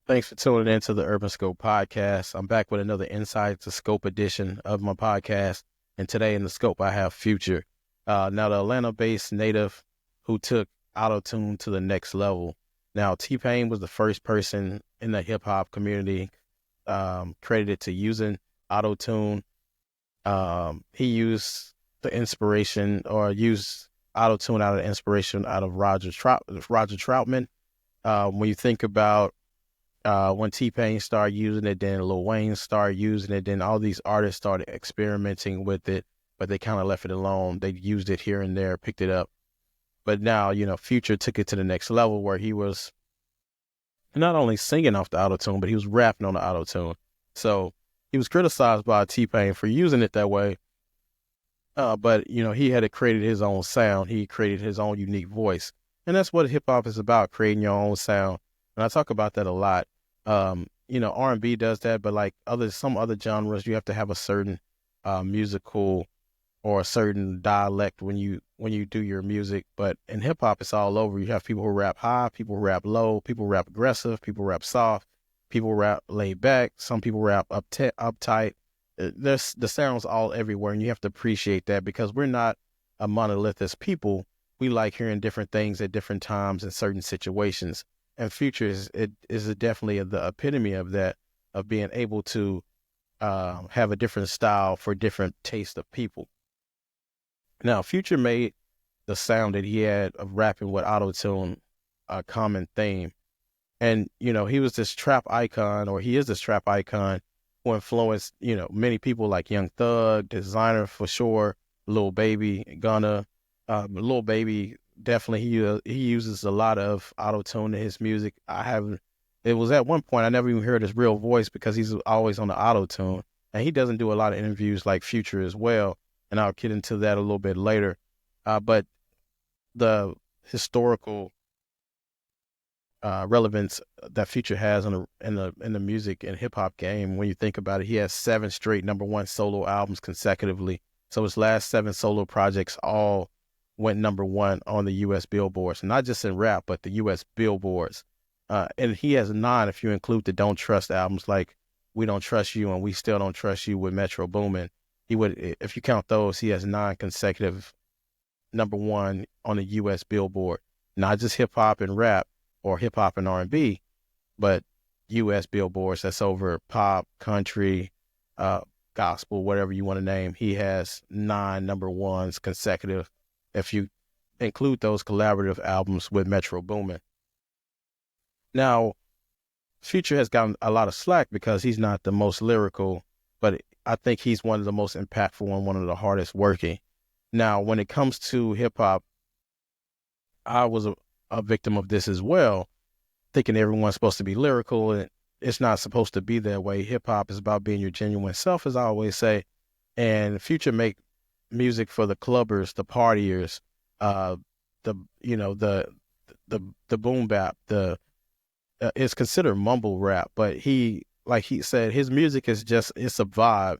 Thanks for tuning in to the Urban Scope podcast. I'm back with another Inside the Scope edition of my podcast. And today in the Scope, I have Future. Now, the Atlanta based native who took autotune to the next level. Now, T Pain was the first person in the hip hop community credited to using autotune. He used the inspiration or used autotune out of inspiration out of Roger Troutman. When you think about when T-Pain started using it, then Lil Wayne started using it, then all these artists started experimenting with it, but they kind of left it alone. They used it here and there, picked it up. But now, Future took it to the next level where he was not only singing off the autotune, but he was rapping on the autotune. So he was criticized by T-Pain for using it that way. But, he had created his own sound. He created his own unique voice. And that's what hip hop is about, creating your own sound. And I talk about that a lot. R&B does that, but like some other genres, you have to have a certain musical or a certain dialect when you do your music. But in hip hop, it's all over. You have people who rap high, people who rap low, people rap aggressive, people rap soft, people rap laid back, some people rap uptight. There's the sounds all everywhere, and you have to appreciate that because we're not a monolith as people. We like hearing different things at different times in certain situations. And Future is definitely the epitome of that, of being able to have a different style for different taste of people. Now, Future made the sound that he had of rapping with autotune a common theme. And, he was this trap icon, or he is this trap icon who influenced, many people like Young Thug, Designer for sure, Lil Baby, Gunna. Lil Baby, definitely he uses a lot of autotune in his music. It was at one point I never even heard his real voice because he's always on the autotune. And he doesn't do a lot of interviews like Future as well. And I'll get into that a little bit later. But the historical relevance that Future has in the music and hip hop game. When you think about it, he has 7 straight #1 solo albums consecutively. So his last 7 solo projects all went #1 on the U.S. billboards, not just in rap, but the U.S. billboards. And he has 9 if you include the Don't Trust albums, like We Don't Trust You and We Still Don't Trust You with Metro Boomin. If you count those, he has 9 consecutive #1 on the U.S. billboard, not just hip hop and rap or hip hop and R&B, but U.S. billboards. That's over pop, country, gospel, whatever you want to name. He has 9 #1s consecutive if you include those collaborative albums with Metro Boomin. Now, Future has gotten a lot of slack because he's not the most lyrical, but I think he's one of the most impactful and one of the hardest working. Now, when it comes to hip hop, I was a victim of this as well, thinking everyone's supposed to be lyrical, and it's not supposed to be that way. Hip hop is about being your genuine self, as I always say. And Future make music for the clubbers, the partiers, uh, the the boom bap. It's considered mumble rap, but like he said, his music it's a vibe.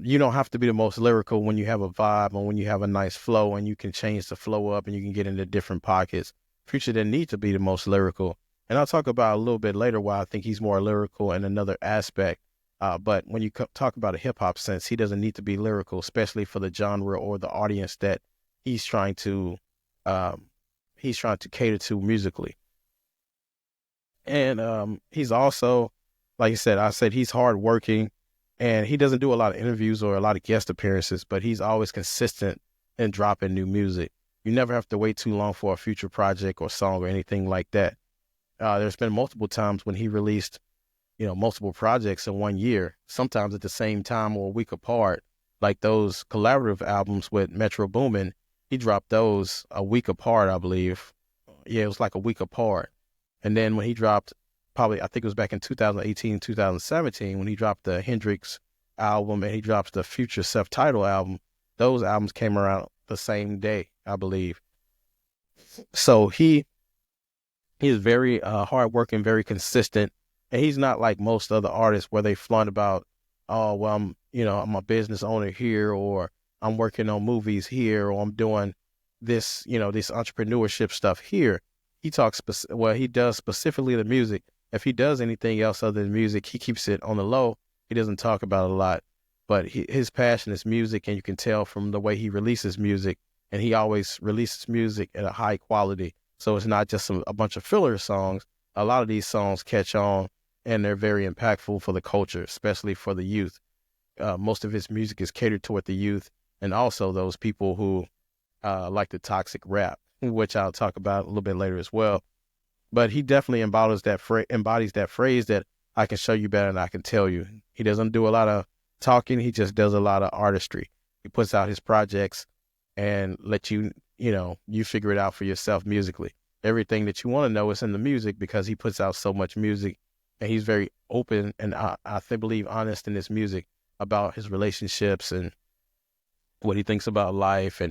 You don't have to be the most lyrical when you have a vibe and when you have a nice flow and you can change the flow up and you can get into different pockets. Future didn't need to be the most lyrical. And I'll talk about a little bit later why I think he's more lyrical in another aspect. But when you talk about a hip hop sense, he doesn't need to be lyrical, especially for the genre or the audience that he's trying to um, cater to musically. And he's also, like I said he's hardworking, and he doesn't do a lot of interviews or a lot of guest appearances, but he's always consistent in dropping new music. You never have to wait too long for a Future project or song or anything like that. There's been multiple times when he released, multiple projects in one year, sometimes at the same time or a week apart, like those collaborative albums with Metro Boomin. He dropped those a week apart, I believe. Yeah, it was like a week apart. And then when he dropped, probably, I think it was back in 2018, 2017, when he dropped the Hendrix album and he dropped the Future self-titled album, those albums came around the same day, I believe. So he is very hardworking, very consistent, and he's not like most other artists where they flaunt about, oh, well, I'm a business owner here, or I'm working on movies here, or I'm doing this, this entrepreneurship stuff here. He does specifically the music. If he does anything else other than music, he keeps it on the low. He doesn't talk about it a lot, but his passion is music, and you can tell from the way he releases music, and he always releases music at a high quality. So it's not just a bunch of filler songs. A lot of these songs catch on, and they're very impactful for the culture, especially for the youth. Most of his music is catered toward the youth, and also those people who like the toxic rap, which I'll talk about a little bit later as well. But he definitely embodies that phrase that I can show you better than I can tell you. He doesn't do a lot of talking. He just does a lot of artistry. He puts out his projects and let you, you figure it out for yourself musically. Everything that you want to know is in the music because he puts out so much music, and he's very open and believe honest in his music about his relationships and what he thinks about life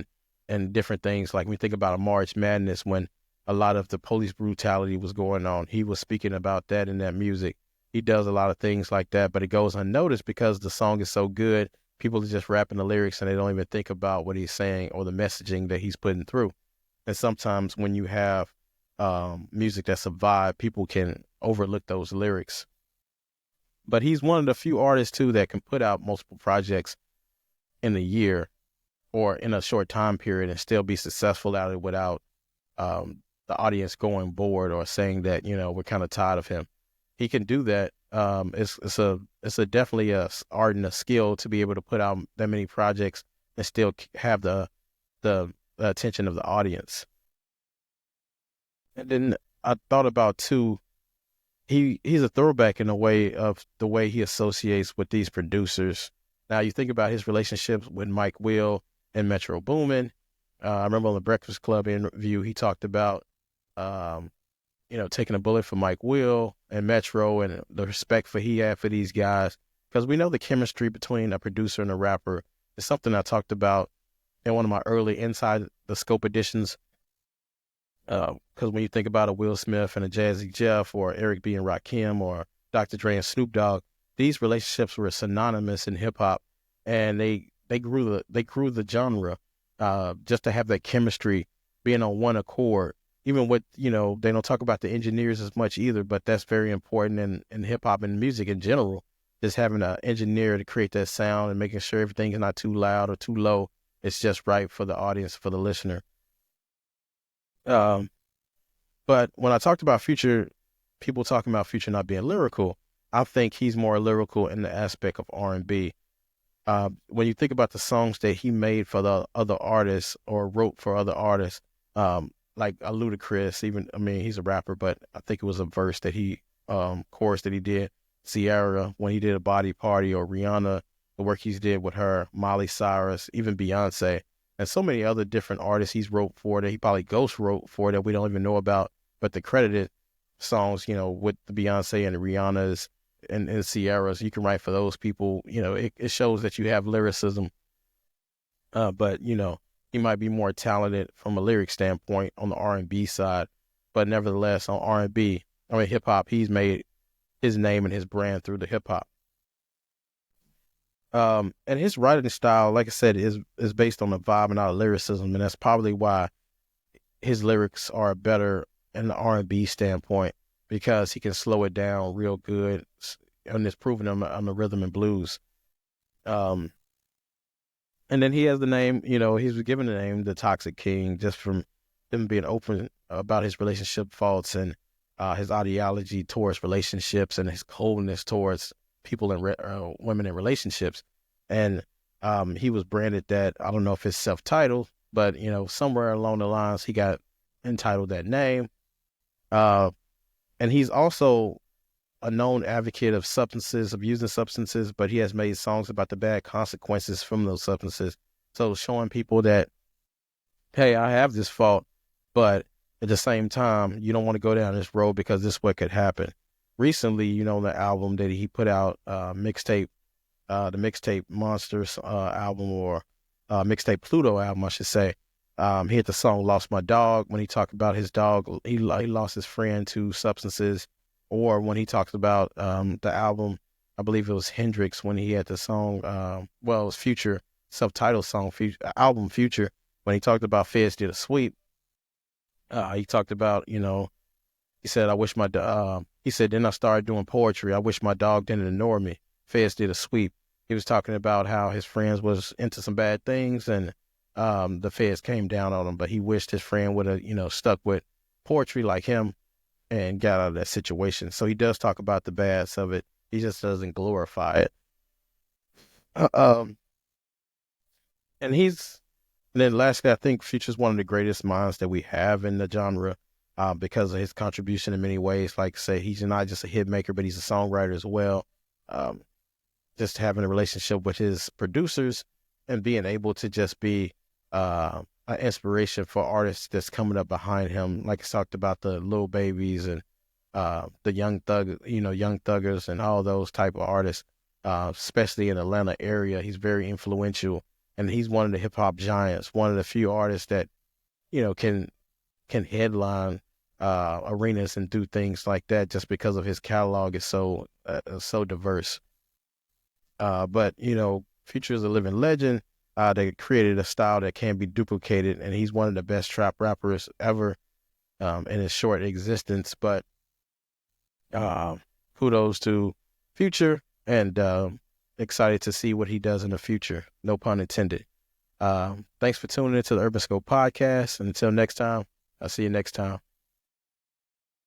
and different things. Like we think about a March Madness when a lot of the police brutality was going on. He was speaking about that in that music. He does a lot of things like that, but it goes unnoticed because the song is so good. People are just rapping the lyrics and they don't even think about what he's saying or the messaging that he's putting through. And sometimes when you have music that's a vibe, people can overlook those lyrics. But he's one of the few artists too that can put out multiple projects in a year or in a short time period and still be successful at it without the audience going bored or saying that, we're kind of tired of him. He can do that. It's a definitely a art and a skill to be able to put out that many projects and still have the attention of the audience. And then I thought about too, he's a throwback in a way of the way he associates with these producers. Now you think about his relationships with Mike Will and Metro Boomin. I remember on the Breakfast Club interview, he talked about, taking a bullet for Mike Will and Metro and the respect he had for these guys. Because we know the chemistry between a producer and a rapper is something I talked about in one of my early Inside the Scope editions. Because when you think about a Will Smith and a Jazzy Jeff or Eric B and Rakim or Dr. Dre and Snoop Dogg, these relationships were synonymous in hip hop, and they grew the genre just to have that chemistry, being on one accord. Even with, they don't talk about the engineers as much either, but that's very important in hip hop and music in general. Just having an engineer to create that sound and making sure everything is not too loud or too low. It's just right for the audience, for the listener. But when I talked about Future, people talking about Future not being lyrical, I think he's more lyrical in the aspect of R&B. When you think about the songs that he made for the other artists or wrote for other artists, like a Ludacris, he's a rapper, but I think it was a verse that chorus that he did. Ciara, when he did a Body Party, or Rihanna, the work he's did with her, Miley Cyrus, even Beyonce, and so many other different artists he's wrote for that he probably ghost wrote for that we don't even know about, but the credited songs, with the Beyonce and the Rihanna's and Ciara's, you can write for those people. It shows that you have lyricism, but he might be more talented from a lyric standpoint on the R&B side, but nevertheless on R&B, hip hop, he's made his name and his brand through the hip hop. And his writing style, like I said, is based on the vibe and not lyricism, and that's probably why his lyrics are better in the R&B standpoint, because he can slow it down real good, and it's proven on the rhythm and blues. And then he has the name, he was given the name the Toxic King just from him being open about his relationship faults and his ideology towards relationships and his coldness towards people and women in relationships. And he was branded that, I don't know if it's self-titled, but, somewhere along the lines, he got entitled that name. And he's also a known advocate of using substances, but he has made songs about the bad consequences from those substances. So showing people that, hey, I have this fault, but at the same time, you don't want to go down this road because this is what could happen. Recently, the album that he put out, the Mixtape Monsters album, or Mixtape Pluto album, I should say. He had the song Lost My Dog, when he talked about his dog. He lost his friend to substances. Or when he talks about the album, I believe it was Hendrix, when he had the song, it was Future, self-titled song, album Future, when he talked about Feds Did a Sweep. He talked about, He said, he said, then I started doing poetry. I wish my dog didn't ignore me. Feds did a sweep. He was talking about how his friends was into some bad things, and the feds came down on him, but he wished his friend would have, stuck with poetry like him and got out of that situation. So he does talk about the bads of it. He just doesn't glorify it. Uh, Um, and then lastly, I think Future's one of the greatest minds that we have in the genre, because of his contribution in many ways. Like I say, he's not just a hit maker, but he's a songwriter as well. Um, just having a relationship with his producers and being able to just be an inspiration for artists that's coming up behind him. Like I talked about the Lil Babies and the Young Thuggers and all those type of artists, especially in the Atlanta area. He's very influential, and he's one of the hip hop giants, one of the few artists that can headline arenas and do things like that just because of his catalog is so diverse. But Future is a living legend that created a style that can't be duplicated, and he's one of the best trap rappers ever in his short existence. But uh, kudos to Future, and excited to see what he does in the future. No pun intended. Thanks for tuning into the Urban Scope podcast. And until next time, I'll see you next time.